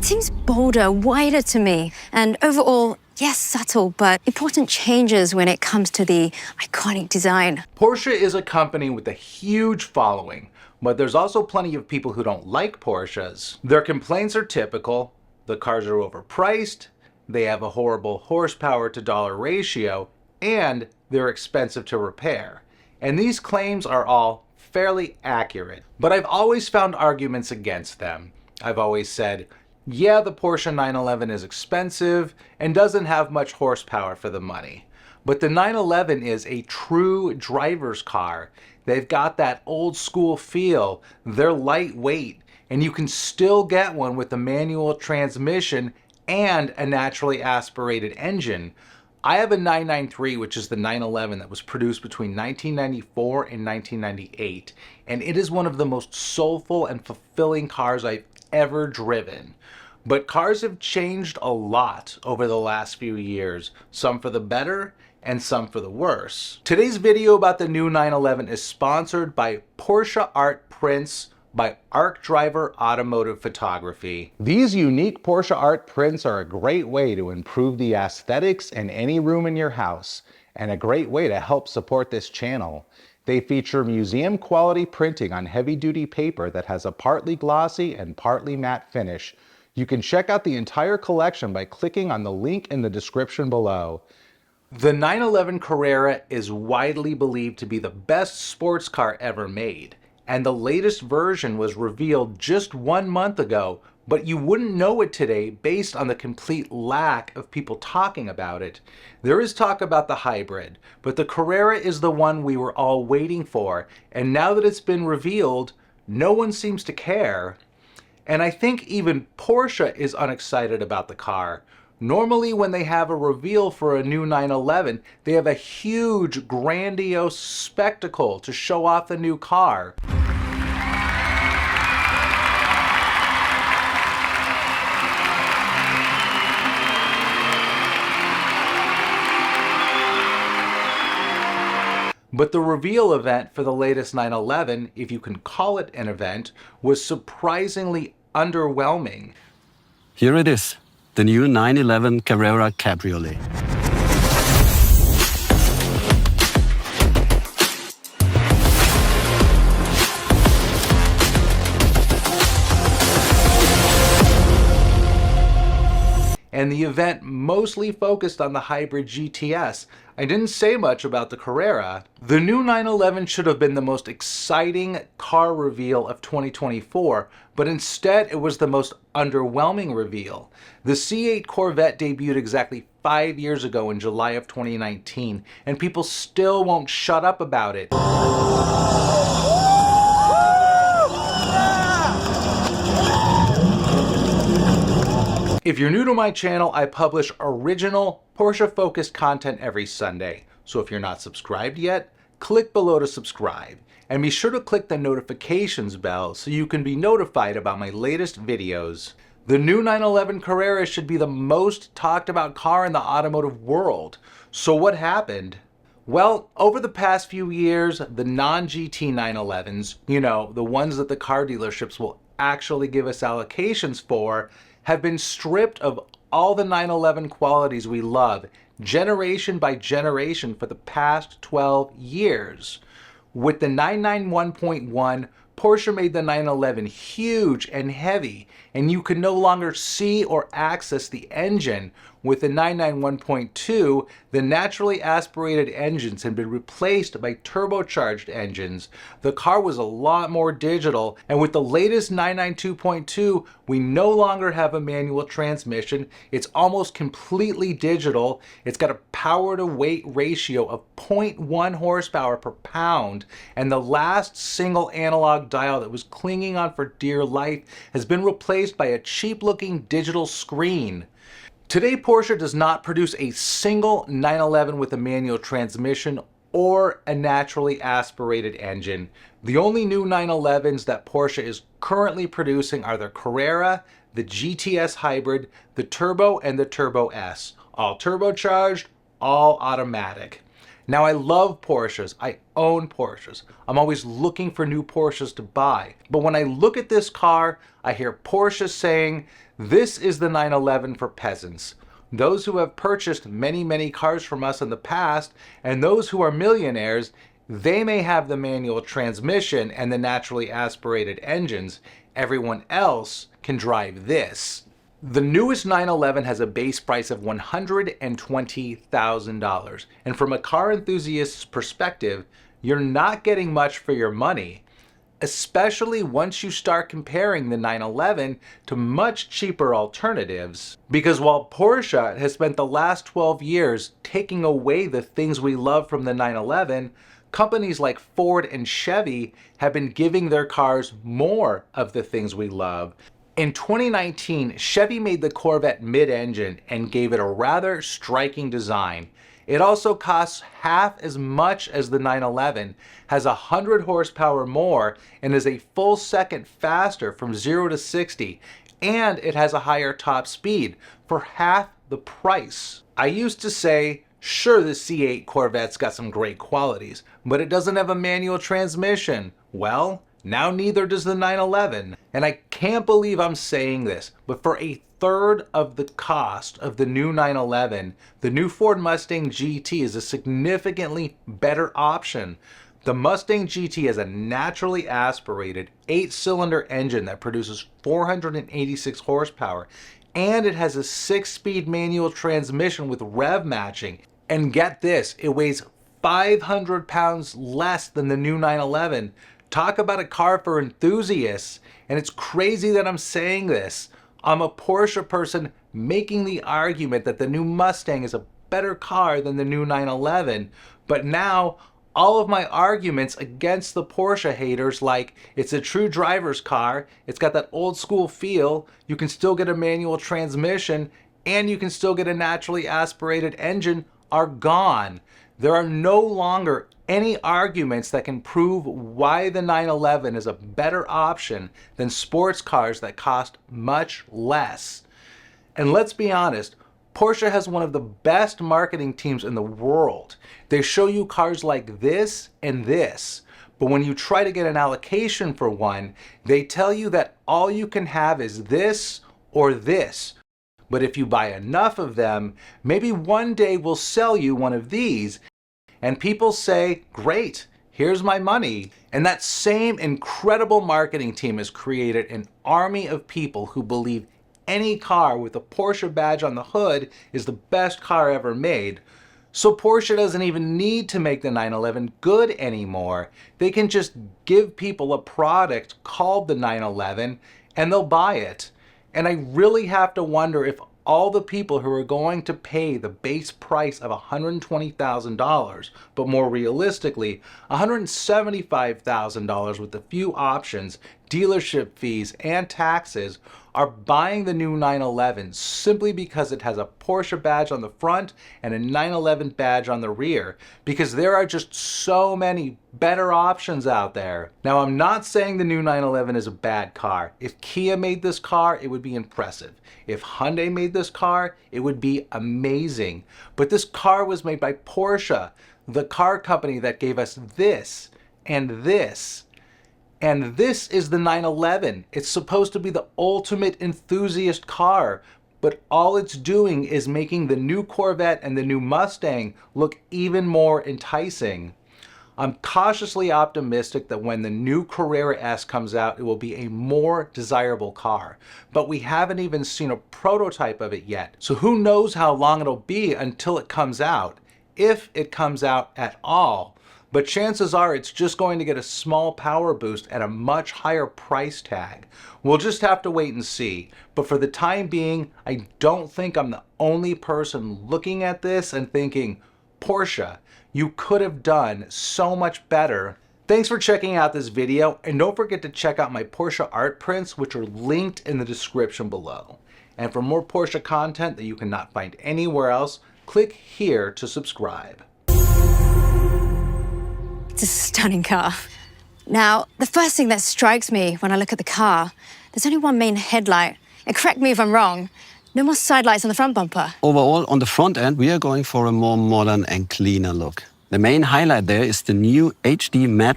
seems bolder, wider to me, and overall, yes, subtle, but important changes when it comes to the iconic design. Porsche is a company with a huge following, but there's also plenty of people who don't like Porsches. Their complaints are typical. The cars are overpriced, they have a horrible horsepower to dollar ratio, and they're expensive to repair. And these claims are all fairly accurate. But I've always found arguments against them. I've always said, yeah, the Porsche 911 is expensive and doesn't have much horsepower for the money. But the 911 is a true driver's car. They've got that old school feel, they're lightweight, and you can still get one with a manual transmission and a naturally aspirated engine. I have a 993, which is the 911 that was produced between 1994 and 1998, and it is one of the most soulful and fulfilling cars I've ever driven. But cars have changed a lot over the last few years, some for the better and some for the worse. Today's video about the new 911 is sponsored by Porsche Art Prints by Arc Driver Automotive Photography. These unique Porsche art prints are a great way to improve the aesthetics in any room in your house, and a great way to help support this channel. They feature museum quality printing on heavy duty paper that has a partly glossy and partly matte finish. You can check out the entire collection by clicking on the link in the description below. The 911 Carrera is widely believed to be the best sports car ever made, and the latest version was revealed just 1 month ago, but you wouldn't know it today based on the complete lack of people talking about it. There is talk about the hybrid, but the Carrera is the one we were all waiting for, and now that it's been revealed, no one seems to care. And I think even Porsche is unexcited about the car. Normally when they have a reveal for a new 911, they have a huge, grandiose spectacle to show off the new car. But the reveal event for the latest 911, if you can call it an event, was surprisingly underwhelming. Here it is, the new 911 Carrera Cabriolet. And the event mostly focused on the hybrid GTS. I didn't say much about the Carrera. The new 911 should have been the most exciting car reveal of 2024, but instead it was the most underwhelming reveal. The C8 Corvette debuted exactly 5 years ago in July of 2019, and people still won't shut up about it. If you're new to my channel, I publish original Porsche-focused content every Sunday. So if you're not subscribed yet, click below to subscribe. And be sure to click the notifications bell so you can be notified about my latest videos. The new 911 Carrera should be the most talked about car in the automotive world. So what happened? Well, over the past few years, the non-GT 911s, you know, the ones that the car dealerships will actually give us allocations for, have been stripped of all the 911 qualities we love, generation by generation for the past 12 years. With the 991.1, Porsche made the 911 huge and heavy, and you could no longer see or access the engine. With the 991.2, the naturally aspirated engines had been replaced by turbocharged engines. The car was a lot more digital, and with the latest 992.2, we no longer have a manual transmission. It's almost completely digital. It's got a power to weight ratio of 0.1 horsepower per pound, and the last single analog dial that was clinging on for dear life has been replaced by a cheap-looking digital screen. Today, Porsche does not produce a single 911 with a manual transmission or a naturally aspirated engine. The only new 911s that Porsche is currently producing are the Carrera, the GTS Hybrid, the Turbo, and the Turbo S. All turbocharged, all automatic. Now, I love Porsches. I own Porsches. I'm always looking for new Porsches to buy. But when I look at this car, I hear Porsche saying, this is the 911 for peasants. Those who have purchased many, many cars from us in the past, and those who are millionaires, they may have the manual transmission and the naturally aspirated engines. Everyone else can drive this. The newest 911 has a base price of $120,000. And from a car enthusiast's perspective, you're not getting much for your money, especially once you start comparing the 911 to much cheaper alternatives. Because while Porsche has spent the last 12 years taking away the things we love from the 911, companies like Ford and Chevy have been giving their cars more of the things we love. In 2019, Chevy made the Corvette mid-engine and gave it a rather striking design. It also costs half as much as the 911, has 100 horsepower more, and is a full second faster from 0 to 60, and it has a higher top speed for half the price. I used to say, sure, the C8 Corvette's got some great qualities, but it doesn't have a manual transmission. Well, now neither does the 911. And I can't believe I'm saying this, but for a third of the cost of the new 911, the new Ford Mustang GT is a significantly better option. The Mustang GT has a naturally aspirated 8-cylinder engine that produces 486 horsepower, and it has a 6-speed manual transmission with rev matching. And get this, it weighs 500 pounds less than the new 911. Talk about a car for enthusiasts. And it's crazy that I'm saying this. I'm a Porsche person making the argument that the new Mustang is a better car than the new 911. But now all of my arguments against the Porsche haters, like it's a true driver's car, it's got that old school feel, you can still get a manual transmission, and you can still get a naturally aspirated engine, are gone. There are no longer any arguments that can prove why the 911 is a better option than sports cars that cost much less. And let's be honest, Porsche has one of the best marketing teams in the world. They show you cars like this and this, but when you try to get an allocation for one, they tell you that all you can have is this or this. But if you buy enough of them, maybe one day we'll sell you one of these. And people say, great, here's my money. And that same incredible marketing team has created an army of people who believe any car with a Porsche badge on the hood is the best car ever made. So Porsche doesn't even need to make the 911 good anymore. They can just give people a product called the 911 and they'll buy it. And I really have to wonder if all the people who are going to pay the base price of $120,000, but more realistically, $175,000 with a few options, dealership fees, and taxes, are buying the new 911 simply because it has a Porsche badge on the front and a 911 badge on the rear, because there are just so many better options out there. Now, I'm not saying the new 911 is a bad car. If Kia made this car, it would be impressive. If Hyundai made this car, it would be amazing. But this car was made by Porsche, the car company that gave us this and this. And this is the 911. It's supposed to be the ultimate enthusiast car, but all it's doing is making the new Corvette and the new Mustang look even more enticing. I'm cautiously optimistic that when the new Carrera S comes out, it will be a more desirable car. But we haven't even seen a prototype of it yet. So who knows how long it'll be until it comes out, if it comes out at all. But chances are it's just going to get a small power boost at a much higher price tag. We'll just have to wait and see. But for the time being, I don't think I'm the only person looking at this and thinking, Porsche, you could have done so much better. Thanks for checking out this video, and don't forget to check out my Porsche art prints, which are linked in the description below. And for more Porsche content that you cannot find anywhere else, click here to subscribe. It's a stunning car. Now, the first thing that strikes me when I look at the car, there's only one main headlight. And correct me if I'm wrong, no more side lights on the front bumper. Overall, on the front end, we are going for a more modern and cleaner look. The main highlight there is the new HD matte